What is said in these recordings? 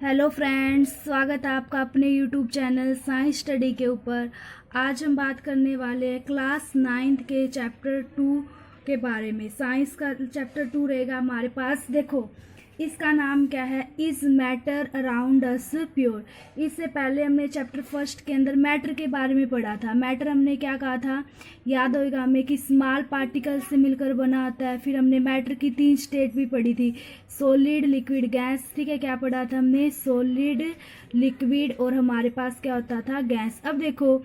Hello friends, स्वागत है आपका अपने यूट्यूब चैनल साइंस स्टडी के ऊपर। आज हम बात करने वाले हैं क्लास 9th के चैप्टर 2 के बारे में। साइंस का चैप्टर 2 रहेगा हमारे पास। देखो इसका नाम क्या है, is matter around us pure. इससे पहले हमने चैप्टर 1 के अंदर मैटर के बारे में पढ़ा था। मैटर हमने क्या कहा था, याद होगा हमें, कि स्मॉल पार्टिकल से मिलकर बना आता है। फिर हमने मैटर की 3 स्टेट भी पढ़ी थी, सॉलिड, लिक्विड, गैस। ठीक है, क्या पढ़ा था हमने, सॉलिड, लिक्विड और हमारे पास क्या होता था, गैस। अब देखो,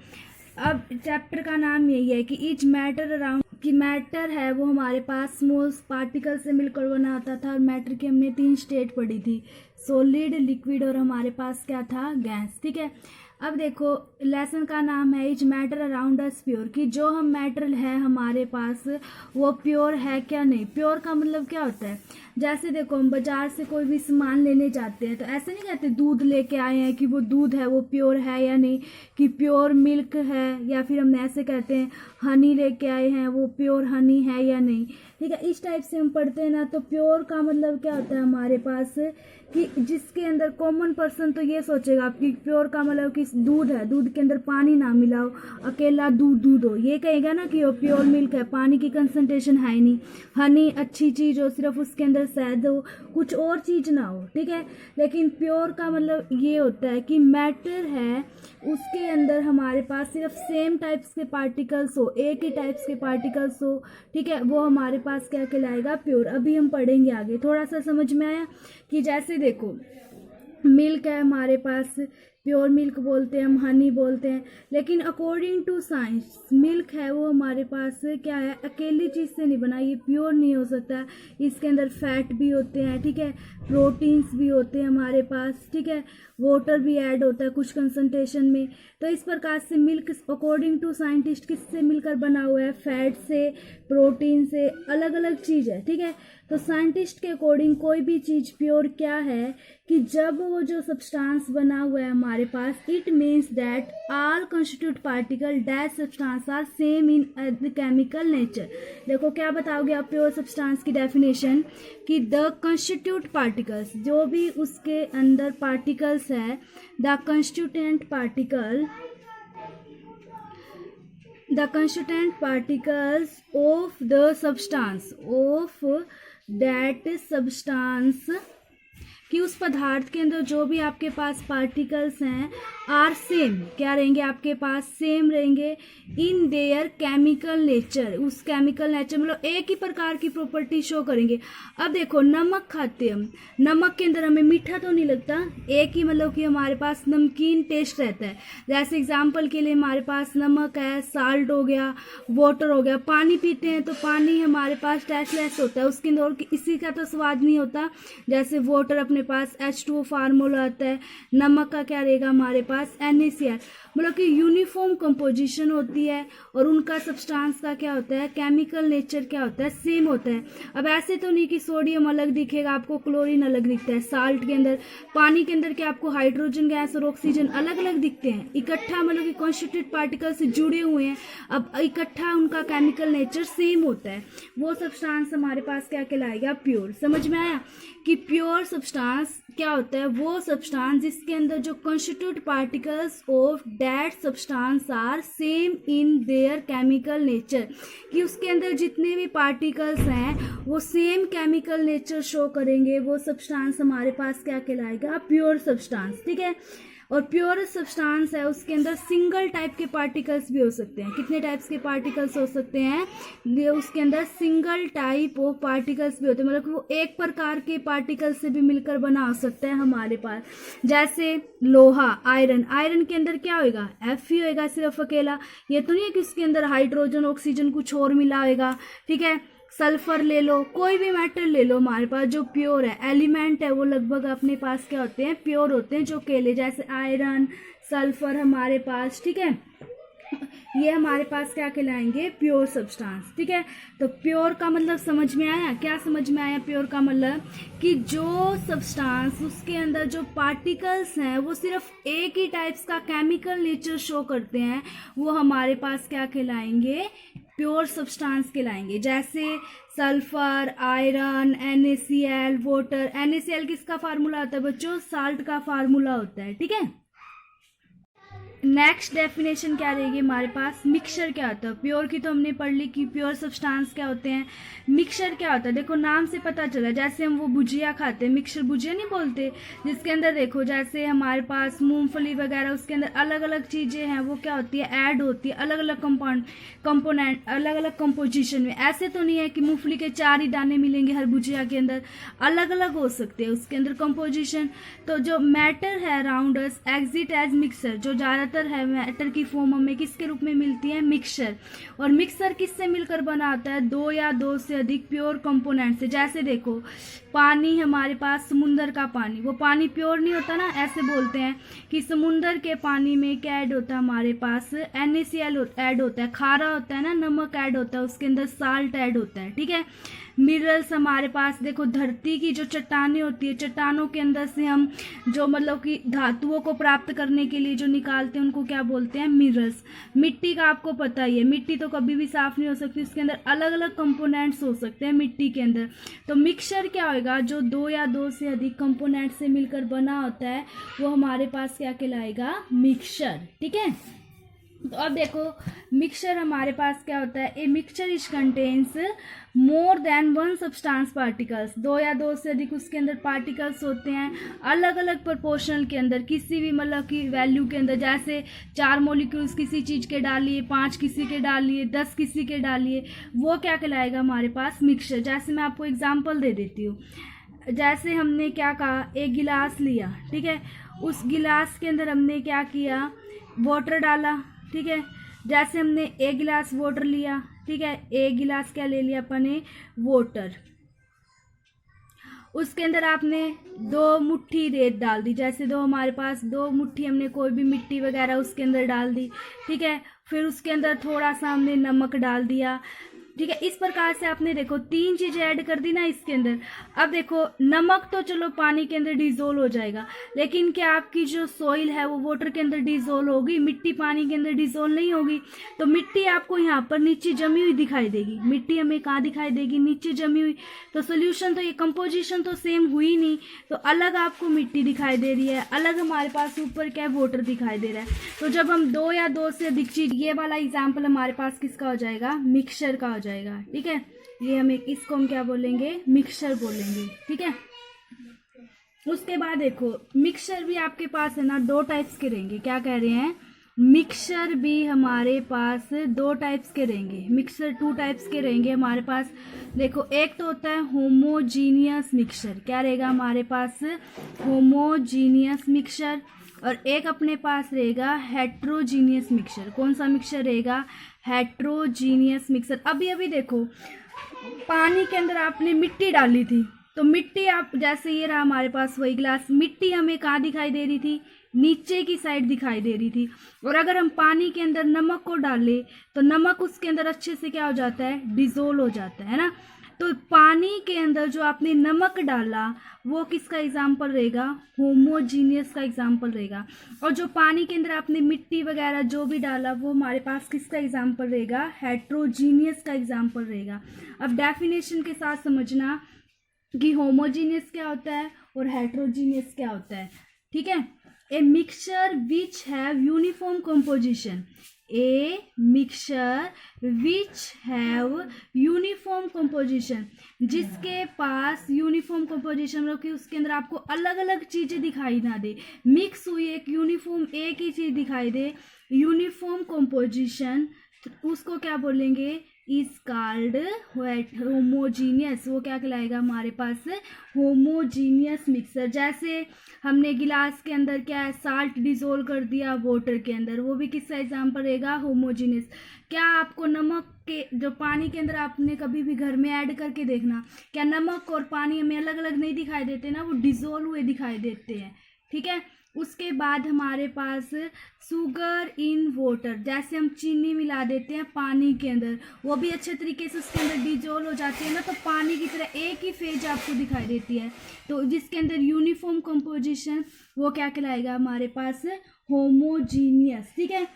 अब चैप्टर का नाम यही है कि इज मैटर अराउंड, कि मैटर है वो हमारे पास स्मॉल पार्टिकल से मिलकर बना आता था। और मैटर की हमने 3 स्टेट पढ़ी थी, सॉलिड, लिक्विड और हमारे पास क्या था, गैस। ठीक है, अब देखो लेसन का नाम है is matter around us pure, कि जो हम मैटर है हमारे पास वो प्योर है क्या नहीं। प्योर का मतलब क्या होता है, जैसे देखो हम बाजार से कोई भी सामान लेने जाते हैं तो ऐसे नहीं कहते दूध लेके आए हैं कि वो दूध है वो प्योर है या नहीं, कि प्योर मिल्क है। या फिर हम ऐसे कहते हैं हनी लेके आए हैं, वो प्योर हनी है या नहीं। ठीक है, इस टाइप से हम पढ़ते हैं ना। तो प्योर का मतलब क्या होता है हमारे पास, कि जिसके अंदर कॉमन पर्सन तो ये सोचेगा कि प्योर का मतलब कि दूध है, दूध के अंदर पानी ना मिला हो, अकेला दूध दूध हो, ये कहेगा ना कि वो प्योर मिल्क है, पानी की कंसंट्रेशन है ही नहीं। हनी अच्छी चीज हो, सिर्फ उसके अंदर शहद हो, कुछ और चीज ना हो। ठीक है, लेकिन प्योर का मतलब ये होता है कि मैटर है उसके अंदर हमारे पास सिर्फ सेम टाइप्स के पार्टिकल्स हो, एक ही टाइप्स के पार्टिकल्स हो। ठीक है, वो हमारे पास क्या कहलाएगा, प्योर। अभी हम पढ़ेंगे आगे। थोड़ा सा समझ में आया कि जैसे देखो मिल्क है हमारे पास, प्योर मिल्क बोलते हैं हम, हनी बोलते हैं। लेकिन अकॉर्डिंग टू साइंस मिल्क है वो हमारे पास क्या है, अकेली चीज़ से नहीं बना, ये प्योर नहीं हो सकता। इसके अंदर फैट भी होते हैं, ठीक है, प्रोटीन्स भी होते हैं हमारे पास, ठीक है, वाटर भी ऐड होता है कुछ कंसंट्रेशन में। तो इस प्रकार से मिल्क अकॉर्डिंग टू साइंटिस्ट किससे मिलकर बना हुआ है, फैट से, प्रोटीन से, अलग अलग चीज़ है। ठीक है, तो साइंटिस्ट के अकॉर्डिंग कोई भी चीज़ प्योर क्या है, कि जब वो जो सब्सटेंस बना हुआ है हमारे पास, it means that all constituent particle dash substance are same in chemical nature. देखो क्या बताओगे आप प्योर सब्सटेंस की डेफिनेशन, कि द कंस्टिट्यूट पार्टिकल्स, जो भी उसके अंदर पार्टिकल्स है, the constituent particle, the constituent particles of the substance, of that substance, कि उस पदार्थ के अंदर जो भी आपके पास पार्टिकल्स हैं आर सेम, क्या रहेंगे आपके पास, सेम रहेंगे इन देयर केमिकल नेचर। उस केमिकल नेचर मतलब एक ही प्रकार की प्रॉपर्टी शो करेंगे। अब देखो नमक खाते हम, नमक के अंदर हमें मीठा तो नहीं लगता, एक ही मतलब कि हमारे पास नमकीन टेस्ट रहता है। जैसे एग्जाम्पल के लिए हमारे पास नमक है, साल्ट हो गया, वाटर हो गया। पानी पीते हैं तो पानी हमारे पास टेस्टलेस होता है, उसके अंदर इसी का तो स्वाद नहीं होता। जैसे वाटर अपने पास H2O फार्मूला आता है, नमक का क्या रहेगा हमारे पास, NaCl। मतलब कि यूनिफॉर्म कंपोजिशन होती है और उनका सब्सटेंस का क्या होता है, केमिकल नेचर क्या होता है, सेम होता है। अब ऐसे तो नहीं कि सोडियम अलग दिखेगा आपको, क्लोरीन अलग दिखता है। साल्ट के अंदर, पानी के अंदर क्या आपको हाइड्रोजन गैस और ऑक्सीजन अलग अलग दिखते हैं, इकट्ठा मतलब कि कॉन्स्टिट्यूट पार्टिकल से जुड़े हुए हैं। अब इकट्ठा उनका केमिकल नेचर सेम होता है, वो सब्सटेंस हमारे पास क्या कहलाएगा, प्योर। समझ में आया कि प्योर सब्सटेंस क्या होता है, वो सब्सटेंस जिसके अंदर जो constituent particles of that substance are same in their chemical nature, कि उसके अंदर जितने भी पार्टिकल्स हैं वो सेम केमिकल नेचर शो करेंगे, वो सब्सटेंस हमारे पास क्या कहलाएगा, प्योर सब्सटेंस। ठीक है, और प्योर सब्सटेंस है उसके अंदर सिंगल टाइप के पार्टिकल्स भी हो सकते हैं। कितने टाइप्स के पार्टिकल्स हो सकते हैं, उसके अंदर सिंगल टाइप ऑफ पार्टिकल्स भी होते हैं, मतलब वो एक प्रकार के पार्टिकल से भी मिलकर बना हो सकता है हमारे पास। जैसे लोहा, आयरन, आयरन के अंदर क्या होगा, F ही होगा सिर्फ अकेला, ये तो नहीं है कि उसके अंदर हाइड्रोजन ऑक्सीजन कुछ और मिला होगा। ठीक है, सल्फर ले लो, कोई भी मेटल ले लो हमारे पास जो प्योर है, एलिमेंट है, वो लगभग अपने पास क्या होते हैं, प्योर होते हैं, जो केले, जैसे आयरन, सल्फर हमारे पास। ठीक है, ये हमारे पास क्या कहलाएंगे, प्योर सब्सटेंस। ठीक है, तो प्योर का मतलब समझ में आया, क्या समझ में आया प्योर का मतलब, कि जो सब्सटेंस उसके अंदर जो पार्टिकल्स हैं वो सिर्फ एक ही टाइप्स का केमिकल नेचर शो करते हैं, वो हमारे पास क्या कहलाएंगे, प्योर सब्सटेंस कहलाएंगे, जैसे sulphur, iron, NaCl, water. NaCl किसका फार्मूला होता है बच्चों? साल्ट का फार्मूला होता है, ठीक है। नेक्स्ट डेफिनेशन क्या रहेगी हमारे पास? मिक्सचर क्या होता है? प्योर की तो हमने पढ़ ली कि प्योर सब्सटेंस क्या होते हैं। मिक्सचर क्या होता है? देखो नाम से पता चला, जैसे हम वो भुजिया खाते हैं, मिक्सचर भुजिया नहीं बोलते, जिसके अंदर देखो जैसे हमारे पास मूंगफली वगैरह, उसके अंदर अलग अलग चीजें हैं, वो क्या होती है? ऐड होती है, अलग अलग कंपोनेंट, अलग अलग कंपोजिशन में। ऐसे तो नहीं है कि मूंगफली के 4 ही दाने मिलेंगे हर भुजिया के अंदर, अलग अलग हो सकते हैं उसके अंदर कंपोजिशन। तो जो मैटर है around us exist as mixture, जो ज्यादातर है मैटर की फॉर्म हमें किसके रूप में मिलती है? मिक्सचर। और मिक्सचर किससे मिलकर बना होता है? 2 या 2 से अधिक प्योर कंपोनेंट से। जैसे देखो पानी, हमारे पास समुंदर का पानी, वो पानी प्योर नहीं होता ना, ऐसे बोलते हैं कि समुंदर के पानी में क्या ऐड होता है? हमारे पास NaCl ऐड होता है, खारा होता है ना, नमक ऐड होता है, उसके अंदर साल्ट ऐड होता है, ठीक है। मिनरल्स हमारे पास देखो, धरती की जो चट्टानें होती है, चट्टानों के अंदर से हम जो मतलब कि धातुओं को प्राप्त करने के लिए जो निकालते हैं उनको क्या बोलते हैं? मिनरल्स। मिट्टी का आपको पता ही है, मिट्टी तो कभी भी साफ नहीं हो सकती, उसके अंदर अलग अलग कंपोनेंट्स हो सकते हैं मिट्टी के अंदर। तो मिक्सचर क्या होगा? जो 2 या 2 से अधिक कंपोनेंट से मिलकर बना होता है, वो हमारे पास क्या कहलाएगा? मिक्सचर, ठीक है। तो अब देखो मिक्सचर हमारे पास क्या होता है? A mixture is contains more than 1 substance particles. 2 या 2 से अधिक उसके अंदर पार्टिकल्स होते हैं, अलग अलग प्रोपोर्शनल के अंदर, किसी भी मतलब की वैल्यू के अंदर। जैसे 4 मॉलिक्यूल्स किसी चीज के डालिए, 5 किसी के डालिए, 10 किसी के डालिए, वो क्या कहलाएगा हमारे पास? मिक्सचर। जैसे मैं आपको एग्जाम्पल दे देती हूँ, जैसे हमने क्या कहा, एक गिलास लिया, ठीक है, उस गिलास के अंदर हमने क्या किया? वाटर डाला, ठीक है। जैसे हमने 1 गिलास वाटर लिया, ठीक है, 1 गिलास क्या ले लिया अपन ने? वाटर। उसके अंदर आपने 2 मुट्ठी रेत डाल दी, जैसे हमारे पास 2 मुट्ठी हमने कोई भी मिट्टी वगैरह उसके अंदर डाल दी, ठीक है। फिर उसके अंदर थोड़ा सा हमने नमक डाल दिया, ठीक है। इस प्रकार से आपने देखो 3 चीजें ऐड कर दी ना इसके अंदर। अब देखो नमक तो चलो पानी के अंदर डिजोल्व हो जाएगा, लेकिन क्या आपकी जो सॉइल है वो वाटर के अंदर डिजोल्व होगी? मिट्टी पानी के अंदर डिजोल्व नहीं होगी। तो मिट्टी आपको यहाँ पर नीचे जमी हुई दिखाई देगी। मिट्टी हमें कहाँ दिखाई देगी? नीचे जमी हुई। तो सोल्यूशन तो ये कंपोजिशन तो सेम हुई नहीं, तो अलग आपको मिट्टी दिखाई दे रही है, अलग हमारे पास ऊपर क्या है? वाटर दिखाई दे रहा है। तो जब हम 2 या 2 से अधिक चीज, ये वाला एग्जाम्पल हमारे पास किसका हो जाएगा? मिक्सचर का हो जाएगा, ठीक है। ये हमें इसको हम क्या बोलेंगे? मिक्सचर बोलेंगे, ठीक है। उसके बाद देखो मिक्सचर भी आपके पास है ना 2 टाइप्स के रहेंगे। क्या कह रहे हैं? मिक्सचर भी हमारे पास 2 टाइप्स के रहेंगे। मिक्सचर 2 टाइप्स के रहेंगे हमारे पास। देखो एक तो होता है होमोजीनियस मिक्सचर। क्या रहेगा हमारे पास? Homogeneous mixture. और एक अपने पास रहेगा हेट्रोजीनियस मिक्सचर। कौन सा मिक्सचर रहेगा? Heterogeneous mixture. अभी अभी देखो पानी के अंदर आपने मिट्टी डाली थी, तो मिट्टी आप जैसे ये रहा हमारे पास वही गिलास, मिट्टी हमें कहाँ दिखाई दे रही थी? नीचे की साइड दिखाई दे रही थी। और अगर हम पानी के अंदर नमक को डालें तो नमक उसके अंदर अच्छे से क्या हो जाता है? डिजोल्व हो जाता है ना। तो पानी के अंदर जो आपने नमक डाला वो किसका एग्जाम्पल रहेगा? होमोजीनियस का एग्जाम्पल रहेगा। और जो पानी के अंदर आपने मिट्टी वगैरह जो भी डाला वो हमारे पास किसका एग्जाम्पल रहेगा? हेट्रोजीनियस का एग्जाम्पल रहेगा। अब डेफिनेशन के साथ समझना कि होमोजीनियस क्या होता है और हेट्रोजीनियस क्या होता है, ठीक है। A mixture which have uniform composition. A mixture which have uniform composition, जिसके पास यूनिफॉर्म कंपोजिशन मतलब कि उसके अंदर आपको अलग अलग चीजें दिखाई ना दे, मिक्स हुई एक यूनिफॉर्म एक ही चीज दिखाई दे, यूनिफॉर्म कंपोजिशन, उसको क्या बोलेंगे? Is called homogeneous. वो क्या कहलाएगा हमारे पास? Homogeneous mixer. जैसे हमने गिलास के अंदर क्या है? साल्ट डिजोल्व कर दिया वाटर के अंदर, वो भी किसका एग्जाम्पल रहेगा? होमोजीनियस। क्या आपको नमक के जो पानी के अंदर आपने कभी भी घर में ऐड करके देखना, क्या नमक और पानी हमें अलग अलग नहीं दिखाई देते ना, वो डिजोल्व हुए दिखाई देते हैं, ठीक है। उसके बाद हमारे पास शुगर इन वाटर, जैसे हम चीनी मिला देते हैं पानी के अंदर, वो भी अच्छे तरीके से उसके अंदर डिजोल्व हो जाती है ना, तो पानी की तरह एक ही फेज आपको दिखाई देती है। तो जिसके अंदर यूनिफॉर्म कंपोजिशन, वो क्या कहलाएगा हमारे पास? होमोजीनियस, ठीक है।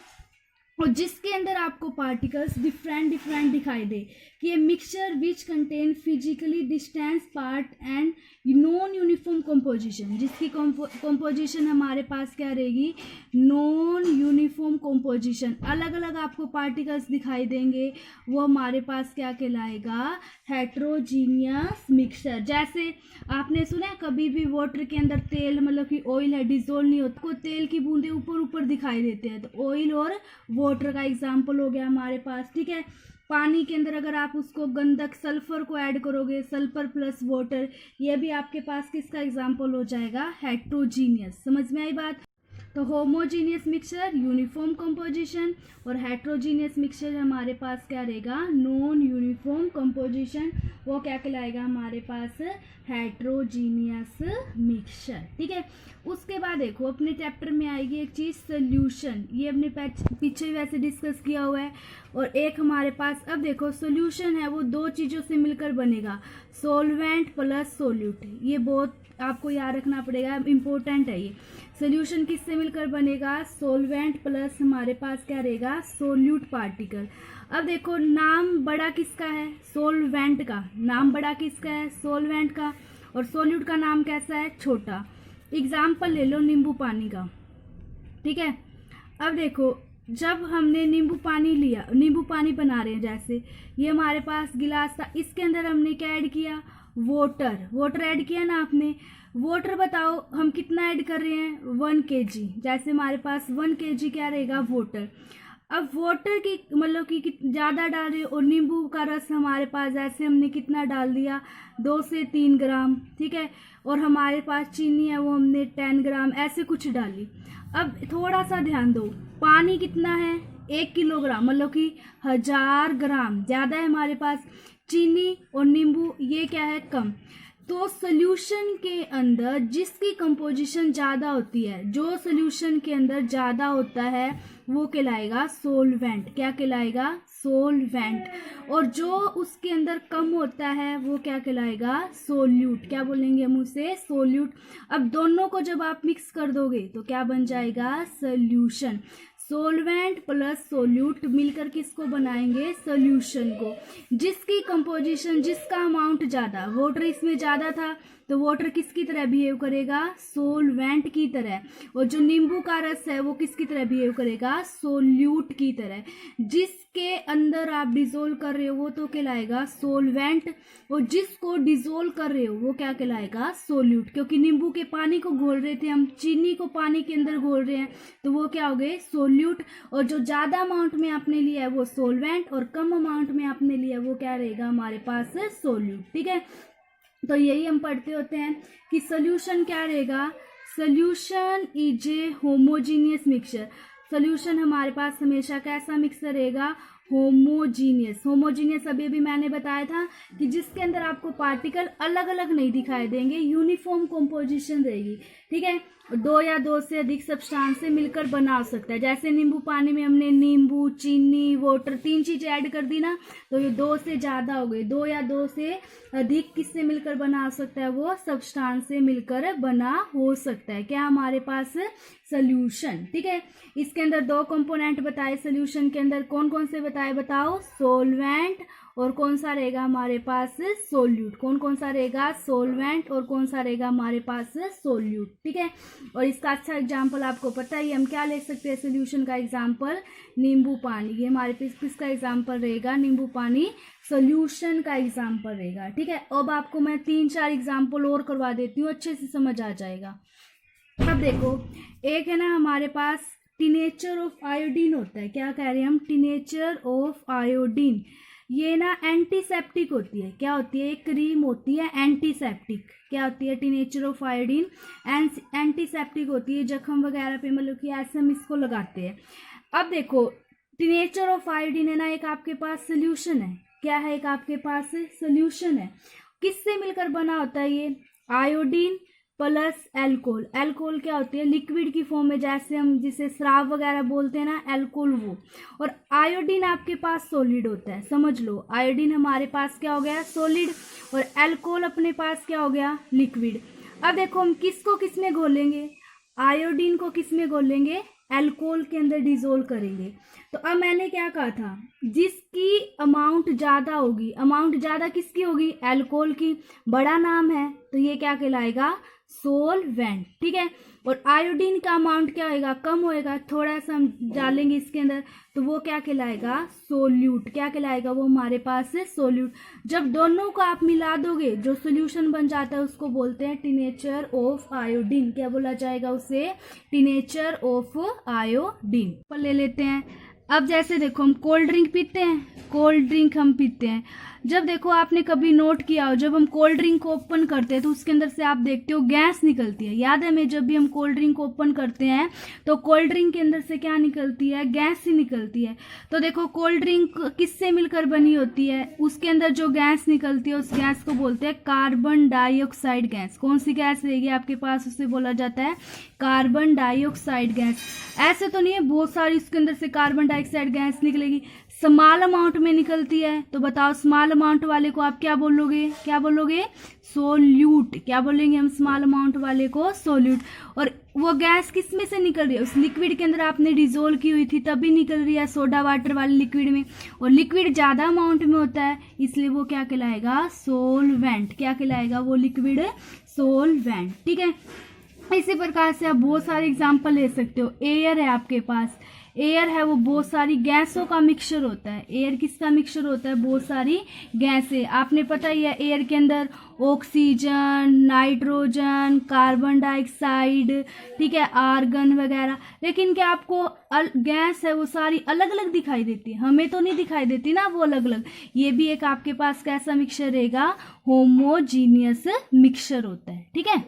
और जिसके अंदर आपको पार्टिकल्स डिफरेंट दिखाई दे कि ये mixture which contain physically distance part and non uniform composition, जिसकी कंपोजिशन हमारे पास क्या रहेगी, नॉन यूनिफॉर्म कंपोजिशन, अलग अलग आपको पार्टिकल्स दिखाई देंगे, वो हमारे पास क्या कहलाएगा, हेट्रोजीनियस मिक्सचर। जैसे आपने सुना है कभी भी वाटर के अंदर तेल मतलब कि ऑयल है डिजोल्व नहीं होता, को तेल की बूंदे ऊपर ऊपर दिखाई देते हैं, तो ऑयल और वाटर का एग्जाम्पल हो गया हमारे पास। ठीक है, पानी के अंदर अगर आप उसको गंधक सल्फर को ऐड करोगे, सल्फर प्लस वाटर, ये भी आपके पास किसका एग्जाम्पल हो जाएगा, हेट्रोजीनियस। समझ में आई बात। तो होमोजीनियस मिक्सचर यूनिफॉर्म कंपोजिशन और हेट्रोजीनियस मिक्सचर हमारे पास क्या रहेगा, नॉन यूनिफॉर्म कंपोजिशन, वो क्या कहलाएगा हमारे पास, हेट्रोजीनियस मिक्सचर। ठीक है, उसके बाद देखो अपने चैप्टर में आएगी एक चीज सोल्यूशन, ये अपने पीछे भी वैसे डिस्कस किया हुआ है। और एक हमारे पास अब देखो सोल्यूशन है वो दो चीजों से मिलकर बनेगा, सोलवेंट प्लस सोल्यूट, ये बहुत आपको याद रखना पड़ेगा, इम्पोर्टेंट है ये। सोल्यूशन किससे मिलकर बनेगा, सोलवेंट प्लस हमारे पास क्या रहेगा, सोल्यूट पार्टिकल। अब देखो नाम बड़ा किसका है, सोलवेंट का, नाम बड़ा किसका है, सोलवेंट का, और सोल्यूट का नाम कैसा है, छोटा। एग्जाम्पल ले लो नींबू पानी का। ठीक है, अब देखो जब हमने नींबू पानी लिया, नींबू पानी बना रहे हैं, जैसे ये हमारे पास गिलास था, इसके अंदर हमने क्या ऐड किया, वाटर ऐड किया ना आपने। वाटर बताओ हम कितना ऐड कर रहे हैं, 1 kg, जैसे हमारे पास 1 kg क्या रहेगा, वाटर। अब वाटर की मतलब कि ज़्यादा डाल रहे और नींबू का रस हमारे पास जैसे हमने कितना डाल दिया, 2 से 3 ग्राम। ठीक है, और हमारे पास चीनी है वो हमने 10 ग्राम ऐसे कुछ डाली। अब थोड़ा सा ध्यान दो, पानी कितना है, 1 किलोग्राम मतलब कि 1000 ग्राम ज़्यादा है हमारे पास, चीनी और नींबू ये क्या है, कम। तो सोल्यूशन के अंदर जिसकी कंपोजिशन ज़्यादा होती है, जो सोल्यूशन के अंदर ज़्यादा होता है वो कहलाएगा सोलवेंट, क्या कहलाएगा, सोलवेंट। और जो उसके अंदर कम होता है वो क्या कहलाएगा, सोल्यूट। क्या बोलेंगे हम उसे, सोल्यूट। अब दोनों को जब आप मिक्स कर दोगे तो क्या बन जाएगा, सोल्यूशन। सोलवेंट प्लस सोल्यूट मिलकर किसको बनाएंगे, सोल्यूशन को, जिसकी कंपोजिशन, जिसका अमाउंट ज़्यादा, वाटर इसमें ज़्यादा था तो वाटर किसकी तरह बिहेव करेगा, सोलवेंट की तरह। और जो नींबू का रस है वो किसकी तरह बिहेव करेगा, सोल्यूट की तरह। जिसके अंदर आप डिजोल्व कर रहे हो वो तो कहलाएगा सोलवेंट, और जिसको डिजोल्व कर रहे हो वो क्या कहलाएगा, सोल्यूट। क्योंकि नींबू के पानी को घोल रहे थे हम, चीनी को पानी के अंदर घोल रहे हैं, तो वो क्या हो गए, सोल्यूट। और जो ज्यादा अमाउंट में आपने लिया है वो सोलवेंट, और कम अमाउंट में आपने लिया है वो क्या रहेगा हमारे पास, सोल्यूट। ठीक है, तो यही हम पढ़ते होते हैं कि सोल्यूशन क्या रहेगा, solution is a homogeneous mixture. Solution हमारे पास हमेशा कैसा मिक्सचर रहेगा, होमोजीनियस। होमोजीनियस अभी भी मैंने बताया था कि जिसके अंदर आपको पार्टिकल अलग अलग नहीं दिखाई देंगे, यूनिफॉर्म कंपोजिशन रहेगी। ठीक है, 2 या 2 से अधिक सब्सटेंस से मिलकर बना सकता है। जैसे नींबू पानी में हमने नींबू, चीनी, वाटर 3 चीजें ऐड कर दी ना, तो ये 2 से ज्यादा हो गई। 2 या 2 से अधिक किससे मिलकर बना सकता है, वो सब्सटेंस से मिलकर बना हो सकता है। क्या हमारे पास, सोल्यूशन। ठीक है, इसके अंदर 2 कंपोनेंट बताए सोल्यूशन के अंदर, कौन कौन से बताए बताओ, सोलवेंट और कौन सा रहेगा हमारे पास, सोल्यूट। कौन कौन सा रहेगा, सोलवेंट और कौन सा रहेगा हमारे पास, सोल्यूट। ठीक है, और इसका अच्छा एग्जांपल आपको पता ही, हम क्या ले सकते हैं सोल्यूशन का एग्जांपल, नींबू पानी। ये हमारे पास किसका एग्जांपल रहेगा, नींबू पानी सोल्यूशन का एग्जांपल रहेगा। ठीक है, अब आपको मैं 3-4 एग्जांपल और करवा देती हूँ, अच्छे से समझ आ जाएगा। अब देखो, एक है ना हमारे पास टिनेचर ऑफ आयोडीन होता है। क्या कह रहे हैं हम, टिनेचर ऑफ आयोडीन। ये ना एंटीसेप्टिक होती है। क्या होती है, एक क्रीम होती है एंटीसेप्टिक। क्या होती है, टिनेचर ऑफ आयोडीन एंटीसेप्टिक होती है, जख्म वगैरह पे मतलब कि ऐसे हम इसको लगाते हैं। अब देखो, टिनेचर ऑफ आयोडीन है ना, एक आपके पास सोल्यूशन है। क्या है, एक आपके पास सोल्यूशन है। किससे मिलकर बना होता है ये, आयोडीन प्लस एल्कोहल। एल्कोहल क्या होती है, लिक्विड की फॉर्म में, जैसे हम जिसे शराब वगैरह बोलते हैं ना, एल्कोहल वो। और आयोडीन आपके पास सॉलिड होता है, समझ लो। आयोडीन हमारे पास क्या हो गया, सॉलिड, और एल्कोहल अपने पास क्या हो गया, लिक्विड। अब देखो हम किसको किस में घोलेंगे, आयोडीन को किस में घोलेंगे, एल्कोहल के अंदर डिजोल्व करेंगे। तो अब मैंने क्या कहा था, जिसकी अमाउंट ज़्यादा होगी, अमाउंट ज़्यादा किसकी होगी, एल्कोहल की, बड़ा नाम है तो ये क्या कहलाएगा, सोलवेंट। ठीक है, और आयोडीन का अमाउंट क्या होएगा, कम होएगा, थोड़ा सा हम डालेंगे इसके अंदर तो वो क्या कहलाएगा, सोल्यूट। क्या कहलाएगा, वो हमारे पास है सोल्यूट। जब दोनों को आप मिला दोगे जो सोल्यूशन बन जाता है उसको बोलते हैं टिनेचर ऑफ आयोडीन। क्या बोला जाएगा उसे, टिनेचर ऑफ आयोडीन। पर ले लेते हैं, अब जैसे देखो हम कोल्ड ड्रिंक पीते हैं, कोल्ड ड्रिंक हम पीते हैं, जब देखो आपने कभी नोट किया हो, जब हम कोल्ड ड्रिंक को ओपन करते हैं तो उसके अंदर से आप देखते हो गैस निकलती है। याद है हमें, जब भी हम कोल्ड ड्रिंक को ओपन करते हैं तो कोल्ड ड्रिंक के अंदर से क्या निकलती है, गैस ही निकलती है। तो देखो कोल्ड ड्रिंक किससे मिलकर बनी होती है, उसके अंदर जो गैस निकलती है उस गैस को बोलते हैं कार्बन डाइऑक्साइड गैस। कौन सी गैस रहेगी आपके पास, उसे बोला जाता है कार्बन डाइऑक्साइड गैस। ऐसे तो नहीं है बहुत सारी उसके अंदर से कार्बन डाइऑक्साइड गैस निकलेगी, स्मॉल अमाउंट में निकलती है। तो बताओ स्मॉल अमाउंट वाले को आप क्या बोलोगे, क्या बोलोगे, सोल्यूट। क्या बोलेंगे हम स्मॉल अमाउंट वाले को, सोल्यूट। और वो गैस किस में से निकल रही है, उस लिक्विड के अंदर आपने डिजोल्व की हुई थी तभी निकल रही है, सोडा वाटर वाले लिक्विड में। और लिक्विड ज्यादा अमाउंट में होता है इसलिए वो क्या कहलाएगा, सोलवेंट। क्या कहलाएगा, वो लिक्विड सोलवेंट। ठीक है, इसी प्रकार से आप बहुत सारे एग्जाम्पल ले सकते हो। एयर है आपके पास, एयर है वो बहुत सारी गैसों का मिक्सचर होता है। एयर किसका मिक्सचर होता है, बहुत सारी गैसें। आपने पता ही है एयर के अंदर ऑक्सीजन, नाइट्रोजन, कार्बन डाइऑक्साइड, ठीक है, आर्गन वगैरह। लेकिन क्या आपको गैस है वो सारी अलग अलग दिखाई देती है, हमें तो नहीं दिखाई देती ना वो अलग अलग। ये भी एक आपके पास कैसा मिक्सचर रहेगा, होमोजीनियस मिक्सचर होता है। ठीक है,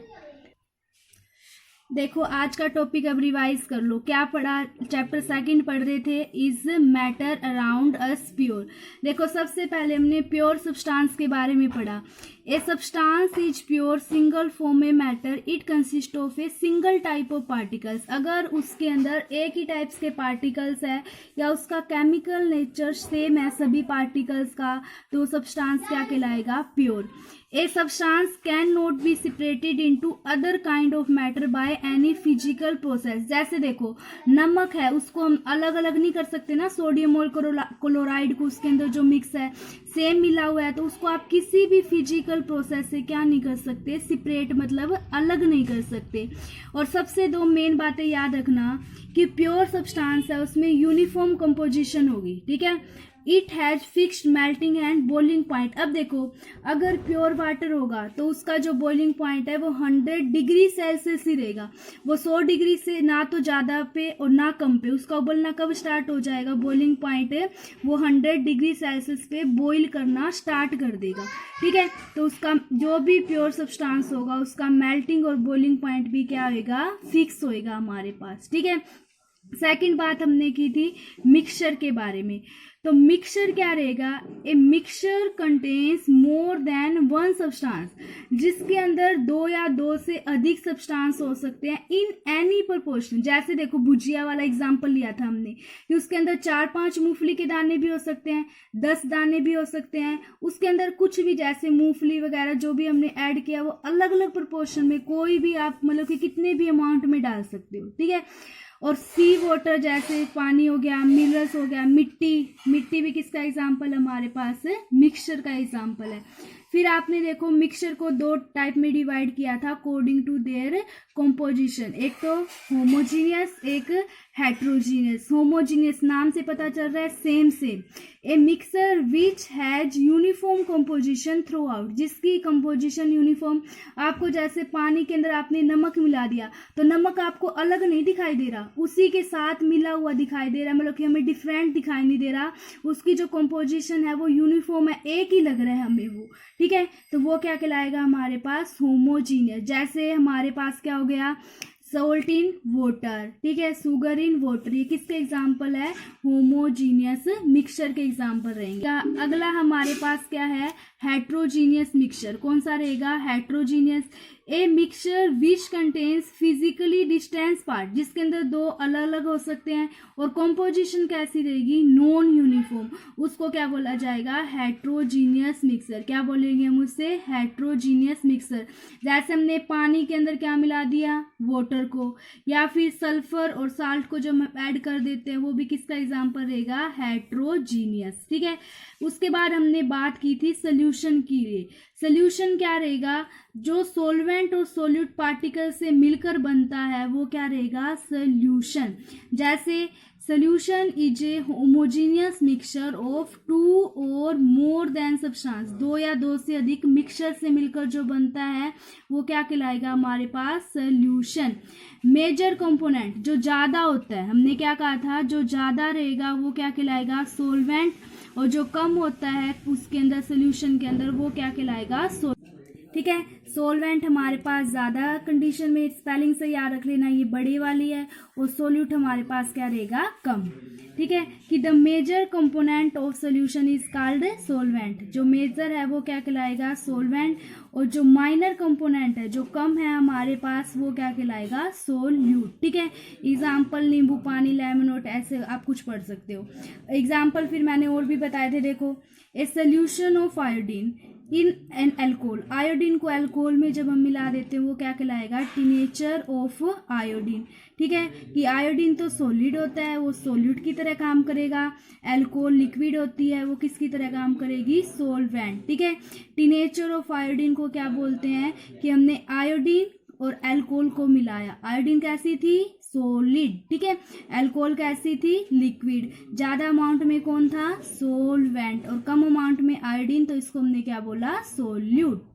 देखो आज का टॉपिक अब रिवाइज कर लो। क्या पढ़ा, चैप्टर सेकंड पढ़ रहे थे, is matter around us pure. देखो सबसे पहले हमने प्योर सब्सटेंस के बारे में पढ़ा। A substance is pure single form a matter, it consist of a single type of particles. अगर उसके अंदर एक ही टाइप्स के पार्टिकल्स है या उसका केमिकल नेचर सेम है सभी पार्टिकल्स का, तो सब्सटेंस क्या कहलाएगा, pure. A substance can not be separated into other kind of matter by any physical process. जैसे देखो नमक है उसको हम अलग अलग नहीं कर सकते ना, सोडियम और क्लोराइड को उसके अंदर जो मिक्स है सेम मिला हुआ है, तो उसको आप किसी भी फिजिकल प्रोसेस से क्या नहीं कर सकते, सेपरेट मतलब अलग नहीं कर सकते। और सबसे दो मेन बातें याद रखना कि प्योर सब्सटेंस है उसमें यूनिफॉर्म कंपोजिशन होगी। ठीक है, it has fixed melting and boiling point. अब देखो अगर प्योर वाटर होगा तो उसका जो बॉइलिंग पॉइंट है वो 100 डिग्री सेल्सियस ही रहेगा, वो 100 डिग्री से ना तो ज़्यादा पे और ना कम पे। उसका उबलना कब स्टार्ट हो जाएगा, बॉइलिंग पॉइंट है वो 100 डिग्री सेल्सियस पे बॉइल करना स्टार्ट कर देगा। ठीक है, तो उसका जो भी प्योर सब्सटेंस होगा उसका मेल्टिंग और बॉइलिंग पॉइंट भी क्या होएगा, फिक्स होएगा हमारे पास। ठीक है, सेकंड बात हमने की थी मिक्सचर के बारे में। तो मिक्सचर क्या रहेगा, a mixture contains more than one substance, जिसके अंदर दो या दो से अधिक सब्सटेंस हो सकते हैं इन एनी प्रोपोर्शन। जैसे देखो भुजिया वाला एग्जांपल लिया था हमने कि उसके अंदर 4-5 मूंगफली के दाने भी हो सकते हैं, 10 दाने भी हो सकते हैं, उसके अंदर कुछ भी जैसे मूंगफली वगैरह जो भी हमने ऐड किया वो अलग अलग प्रोपोर्शन में कोई भी आप मतलब कि कितने भी अमाउंट में डाल सकते हो। ठीक है, और सी वाटर जैसे पानी हो गया, मिनरल्स हो गया, मिट्टी भी किसका एग्जाम्पल हमारे पास है, मिक्सचर का एग्जाम्पल है। फिर आपने देखो मिक्सचर को दो टाइप में डिवाइड किया था अकॉर्डिंग टू देयर कॉम्पोजिशन, एक तो होमोजीनियस एक हेट्रोजीनियस। होमोजीनियस नाम से पता चल रहा है same same. A mixer which has uniform composition through out, जिसकी कंपोजिशन यूनिफॉर्म। आपको जैसे पानी के अंदर आपने नमक मिला दिया तो नमक आपको अलग नहीं दिखाई दे रहा, उसी के साथ मिला हुआ दिखाई दे रहा है, मतलब कि हमें डिफरेंट दिखाई नहीं दे रहा, उसकी जो कंपोजिशन है वो यूनिफॉर्म है, एक ही लग रहा है हमें वो। ठीक है, तो वो क्या कहलाएगा हमारे पास, होमोजीनियस। जैसे हमारे पास क्या हो गया, सॉल्ट इन वाटर, ठीक है, शुगर इन वाटर, ये किसके एग्जाम्पल है, होमोजीनियस मिक्सचर के एग्जाम्पल रहेंगे। अगला हमारे पास क्या है, हेट्रोजीनियस मिक्सचर। कौन सा रहेगा, heterogeneous. A mixture which contains physically distance part, जिसके अंदर दो अलग अलग हो सकते हैं और कॉम्पोजिशन कैसी रहेगी, नॉन यूनिफॉर्म, उसको क्या बोला जाएगा, हेट्रोजीनियस मिक्सर। क्या बोलेंगे हम उससे, हेट्रोजीनियस मिक्सर। जैसे हमने पानी के अंदर क्या मिला दिया, वाटर को, या फिर सल्फर और साल्ट को जब हम ऐड कर देते हैं वो भी किसका एग्जाम्पल रहेगा, हेट्रोजीनियस। ठीक है, उसके बाद हमने बात की थी सोल्यूशन की। सोल्यूशन क्या रहेगा, जो सोलवेंट और सोल्यूट पार्टिकल से मिलकर बनता है वो क्या रहेगा, सोल्यूशन। जैसे solution is a homogeneous mixture of two और मोर देन सब्सटेंस, दो या दो से अधिक मिक्सचर से मिलकर जो बनता है वो क्या कहलाएगा हमारे पास, सोल्यूशन। मेजर कंपोनेंट जो ज्यादा होता है, हमने क्या कहा था, जो ज्यादा रहेगा वो क्या कहलाएगा, सोलवेंट, और जो कम होता है उसके अंदर सोल्यूशन के अंदर वो क्या कहलाएगा, ठीक है। सोलवेंट हमारे पास ज्यादा कंडीशन में, स्पेलिंग से याद रख लेना, ये बड़ी वाली है, और सोल्यूट हमारे पास क्या रहेगा, कम। ठीक है, कि the major component of solution is called solvent, जो मेजर है वो क्या कहलाएगा, सोलवेंट, और जो माइनर कंपोनेंट है, जो कम है हमारे पास, वो क्या कहलाएगा, सोल्यूट। ठीक है, एग्जाम्पल नींबू पानी, लेमनोट, ऐसे आप कुछ पढ़ सकते हो। एग्जाम्पल फिर मैंने और भी बताए थे, देखो, a solution of iodine in an alcohol, iodine को अल्कोहल में जब हम मिला देते हैं वो क्या कहलाएगा, टिनेचर ऑफ आयोडीन। ठीक है, कि आयोडीन तो सॉलिड होता है, वो सोल्यूट की तरह काम करेगा, अल्कोहल लिक्विड होती है, वो किसकी तरह काम करेगी, सोलवेंट। ठीक है, टिनेचर ऑफ आयोडीन को क्या बोलते हैं, कि हमने आयोडीन और अल्कोहल को मिलाया, आयोडीन कैसी थी, सॉलिड। ठीक है, अल्कोहल कैसी थी, लिक्विड। ज्यादा अमाउंट में कौन था, सोलवेंट, और कम अमाउंट में आयोडीन, तो इसको हमने क्या बोला, सोल्यूट।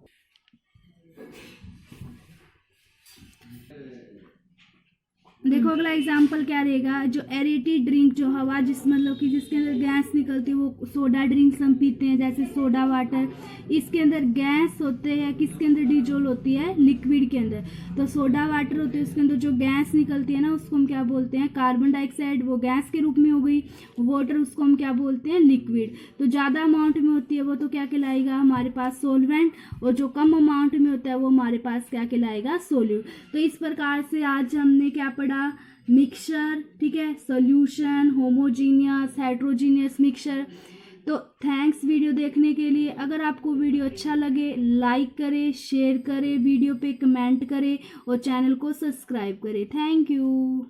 देखो अगला एग्जाम्पल क्या रहेगा, जो एरेटेड ड्रिंक, जो हवा जिस मतलब कि जिसके अंदर गैस निकलती है, वो सोडा ड्रिंक्स हम पीते हैं, जैसे सोडा वाटर, इसके अंदर गैस होते हैं, किसके अंदर डिजोल होती है, लिक्विड के अंदर। तो सोडा वाटर होती है, उसके अंदर जो गैस निकलती है ना, उसको हम क्या बोलते हैं, कार्बन डाइऑक्साइड, वो गैस के रूप में हो गई। वाटर, उसको हम क्या बोलते हैं, लिक्विड। तो ज्यादा अमाउंट में होती है वो तो क्या कहलाएगा हमारे पास, सोलवेंट, और जो कम अमाउंट में होता है वो हमारे पास क्या कहलाएगा, सोल्यूट। तो इस प्रकार से आज हमने क्या पढ़ा, मिक्सचर, ठीक है, सॉल्यूशन, होमोजीनियस, हेट्रोजीनियस मिक्सचर। तो थैंक्स वीडियो देखने के लिए। अगर आपको वीडियो अच्छा लगे लाइक करें, शेयर करें, वीडियो पे कमेंट करें और चैनल को सब्सक्राइब करें। Thank you.